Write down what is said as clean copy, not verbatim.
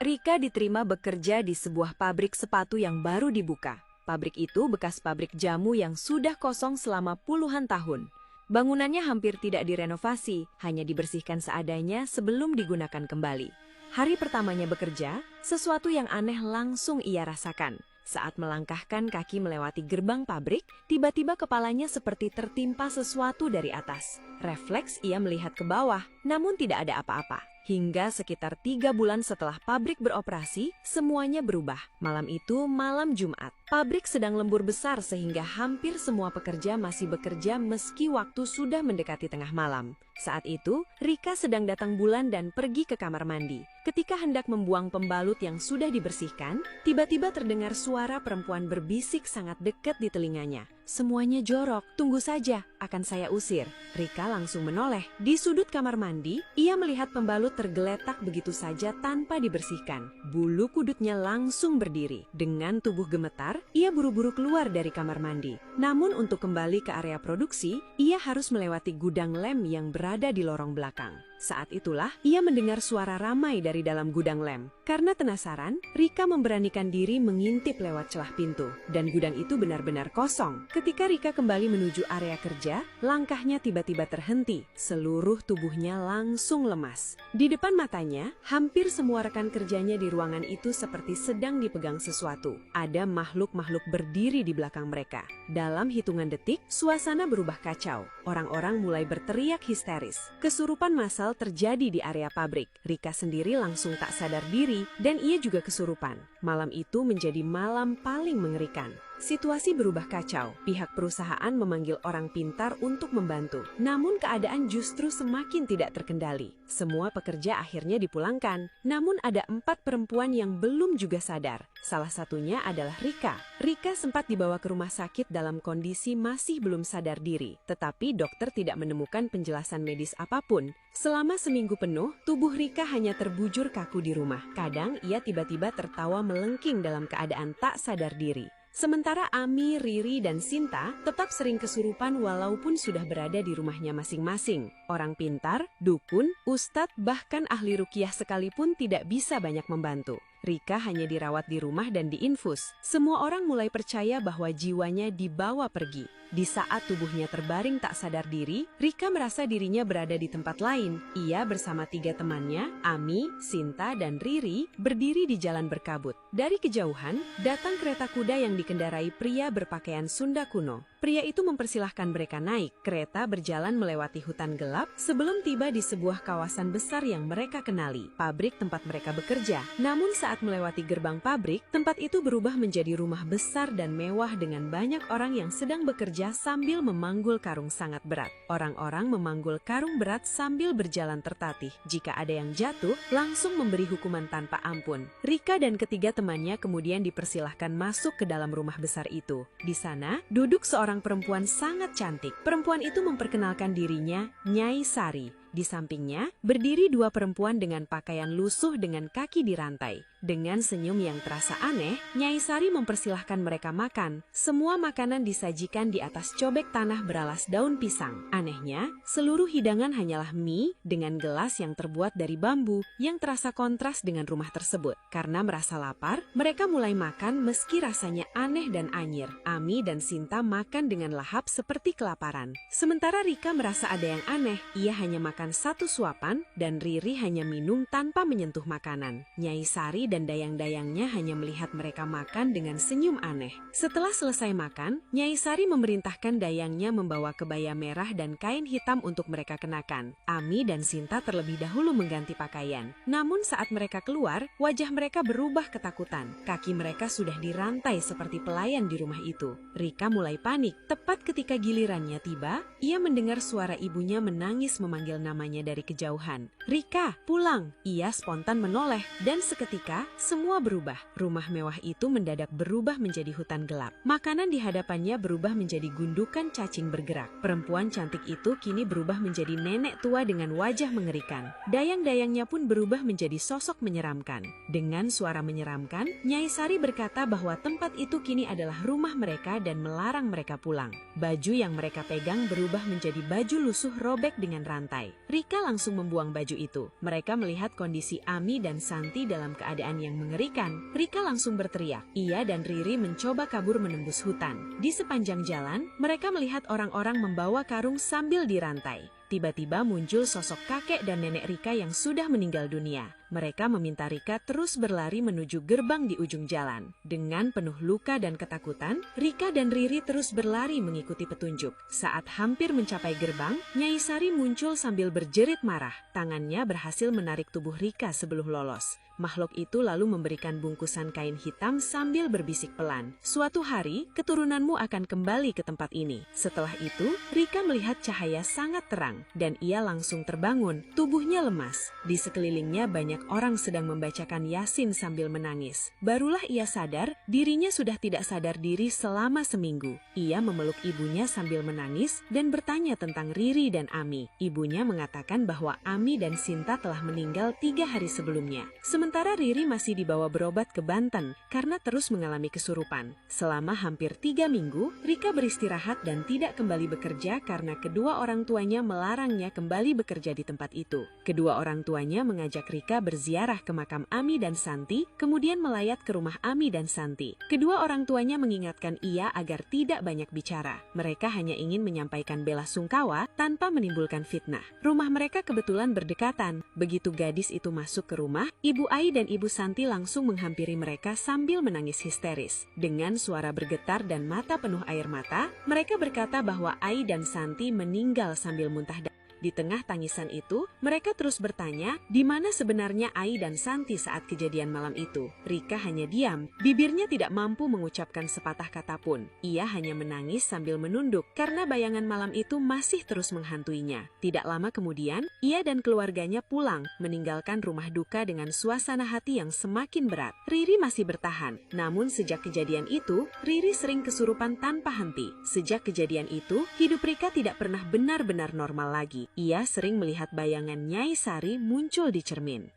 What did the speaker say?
Rika diterima bekerja di sebuah pabrik sepatu yang baru dibuka. Pabrik itu bekas pabrik jamu yang sudah kosong selama puluhan tahun. Bangunannya hampir tidak direnovasi, hanya dibersihkan seadanya sebelum digunakan kembali. Hari pertamanya bekerja, sesuatu yang aneh langsung ia rasakan. Saat melangkahkan kaki melewati gerbang pabrik, tiba-tiba kepalanya seperti tertimpa sesuatu dari atas. Refleks ia melihat ke bawah, namun tidak ada apa-apa. Hingga sekitar 3 bulan setelah pabrik beroperasi, semuanya berubah. Malam itu malam Jumat. Pabrik sedang lembur besar sehingga hampir semua pekerja masih bekerja meski waktu sudah mendekati tengah malam. Saat itu, Rika sedang datang bulan dan pergi ke kamar mandi. Ketika hendak membuang pembalut yang sudah dibersihkan, tiba-tiba terdengar suara perempuan berbisik sangat dekat di telinganya. Semuanya jorok, tunggu saja, akan saya usir. Rika langsung menoleh. Di sudut kamar mandi, ia melihat pembalut tergeletak begitu saja tanpa dibersihkan. Bulu kuduknya langsung berdiri. Dengan tubuh gemetar, ia buru-buru keluar dari kamar mandi. Namun untuk kembali ke area produksi, ia harus melewati gudang lem yang berada di lorong belakang. Saat itulah, ia mendengar suara ramai dari dalam gudang lem. Karena penasaran, Rika memberanikan diri mengintip lewat celah pintu. Dan gudang itu benar-benar kosong. Ketika Rika kembali menuju area kerja, langkahnya tiba-tiba terhenti. Seluruh tubuhnya langsung lemas. Di depan matanya, hampir semua rekan kerjanya di ruangan itu seperti sedang dipegang sesuatu. Ada makhluk-makhluk berdiri di belakang mereka. Dalam hitungan detik, suasana berubah kacau. Orang-orang mulai berteriak histeris. Kesurupan massal terjadi di area pabrik. Rika sendiri langsung tak sadar diri dan ia juga kesurupan. Malam itu menjadi malam paling mengerikan. Situasi berubah kacau. Pihak perusahaan memanggil orang pintar untuk membantu. Namun keadaan justru semakin tidak terkendali. Semua pekerja akhirnya dipulangkan. Namun ada 4 perempuan yang belum juga sadar. Salah satunya adalah Rika. Rika sempat dibawa ke rumah sakit dalam kondisi masih belum sadar diri. Tetapi dokter tidak menemukan penjelasan medis apapun. Selama seminggu penuh, tubuh Rika hanya terbujur kaku di rumah. Kadang ia tiba-tiba tertawa melengking dalam keadaan tak sadar diri. Sementara Ami, Riri, dan Sinta tetap sering kesurupan walaupun sudah berada di rumahnya masing-masing. Orang pintar, dukun, ustadz, bahkan ahli ruqyah sekalipun tidak bisa banyak membantu. Rika hanya dirawat di rumah dan diinfus. Semua orang mulai percaya bahwa jiwanya dibawa pergi. Di saat tubuhnya terbaring tak sadar diri, Rika merasa dirinya berada di tempat lain. Ia bersama 3 temannya, Ami, Sinta, dan Riri, berdiri di jalan berkabut. Dari kejauhan, datang kereta kuda yang dikendarai pria berpakaian Sunda kuno. Pria itu mempersilahkan mereka naik. Kereta berjalan melewati hutan gelap sebelum tiba di sebuah kawasan besar yang mereka kenali, pabrik tempat mereka bekerja. Namun saat melewati gerbang pabrik, tempat itu berubah menjadi rumah besar dan mewah dengan banyak orang yang sedang bekerja sambil memanggul karung sangat berat. Orang-orang memanggul karung berat sambil berjalan tertatih. Jika ada yang jatuh, langsung memberi hukuman tanpa ampun. Rika dan ketiga temannya kemudian dipersilahkan masuk ke dalam rumah besar itu. Di sana, duduk seorang perempuan sangat cantik. Perempuan itu memperkenalkan dirinya, Nyai Sari. Di sampingnya, berdiri 2 perempuan dengan pakaian lusuh dengan kaki dirantai. Dengan senyum yang terasa aneh, Nyai Sari mempersilahkan mereka makan. Semua makanan disajikan di atas cobek tanah beralas daun pisang. Anehnya, seluruh hidangan hanyalah mie dengan gelas yang terbuat dari bambu yang terasa kontras dengan rumah tersebut. Karena merasa lapar, mereka mulai makan meski rasanya aneh dan anyir. Ami dan Sinta makan dengan lahap seperti kelaparan. Sementara Rika merasa ada yang aneh, ia hanya makan 1 suapan dan Riri hanya minum tanpa menyentuh makanan. Nyai Sari dan dayang-dayangnya hanya melihat mereka makan dengan senyum aneh. Setelah selesai makan, Nyai Sari memerintahkan dayangnya membawa kebaya merah dan kain hitam untuk mereka kenakan. Ami dan Sinta terlebih dahulu mengganti pakaian. Namun saat mereka keluar, wajah mereka berubah ketakutan. Kaki mereka sudah dirantai seperti pelayan di rumah itu. Rika mulai panik. Tepat ketika gilirannya tiba, ia mendengar suara ibunya menangis memanggil namanya dari kejauhan. Rika, pulang! Ia spontan menoleh dan seketika semua berubah. Rumah mewah itu mendadak berubah menjadi hutan gelap. Makanan di hadapannya berubah menjadi gundukan cacing bergerak. Perempuan cantik itu kini berubah menjadi nenek tua dengan wajah mengerikan. Dayang-dayangnya pun berubah menjadi sosok menyeramkan. Dengan suara menyeramkan, Nyai Sari berkata bahwa tempat itu kini adalah rumah mereka dan melarang mereka pulang. Baju yang mereka pegang berubah menjadi baju lusuh robek dengan rantai. Rika langsung membuang baju itu. Mereka melihat kondisi Ami dan Santi dalam keadaan yang mengerikan. Rika langsung berteriak. Ia dan Riri mencoba kabur menembus hutan. Di sepanjang jalan, mereka melihat orang-orang membawa karung sambil dirantai. Tiba-tiba muncul sosok kakek dan nenek Rika yang sudah meninggal dunia. Mereka meminta Rika terus berlari menuju gerbang di ujung jalan. Dengan penuh luka dan ketakutan, Rika dan Riri terus berlari mengikuti petunjuk. Saat hampir mencapai gerbang, Nyai Sari muncul sambil berjerit marah. Tangannya berhasil menarik tubuh Rika sebelum lolos. Makhluk itu lalu memberikan bungkusan kain hitam sambil berbisik pelan. Suatu hari, keturunanmu akan kembali ke tempat ini. Setelah itu, Rika melihat cahaya sangat terang, dan ia langsung terbangun. Tubuhnya lemas. Di sekelilingnya banyak orang sedang membacakan Yasin sambil menangis. Barulah ia sadar, dirinya sudah tidak sadar diri selama seminggu. Ia memeluk ibunya sambil menangis, dan bertanya tentang Riri dan Ami. Ibunya mengatakan bahwa Ami dan Sinta telah meninggal 3 hari sebelumnya. Sementara Riri masih dibawa berobat ke Banten karena terus mengalami kesurupan. Selama hampir 3 minggu, Rika beristirahat dan tidak kembali bekerja karena kedua orang tuanya melarangnya kembali bekerja di tempat itu. Kedua orang tuanya mengajak Rika berziarah ke makam Ami dan Santi, kemudian melayat ke rumah Ami dan Santi. Kedua orang tuanya mengingatkan ia agar tidak banyak bicara. Mereka hanya ingin menyampaikan bela sungkawa tanpa menimbulkan fitnah. Rumah mereka kebetulan berdekatan. Begitu gadis itu masuk ke rumah, Ibu Ai dan Ibu Santi langsung menghampiri mereka sambil menangis histeris. Dengan suara bergetar dan mata penuh air mata, mereka berkata bahwa Ai dan Santi meninggal sambil muntah. Di tengah tangisan itu, mereka terus bertanya, di mana sebenarnya Ai dan Santi saat kejadian malam itu. Rika hanya diam, bibirnya tidak mampu mengucapkan sepatah kata pun. Ia hanya menangis sambil menunduk, karena bayangan malam itu masih terus menghantuinya. Tidak lama kemudian, ia dan keluarganya pulang, meninggalkan rumah duka dengan suasana hati yang semakin berat. Riri masih bertahan, namun sejak kejadian itu, Riri sering kesurupan tanpa henti. Sejak kejadian itu, hidup Rika tidak pernah benar-benar normal lagi. Ia sering melihat bayangan Nyai Sari muncul di cermin.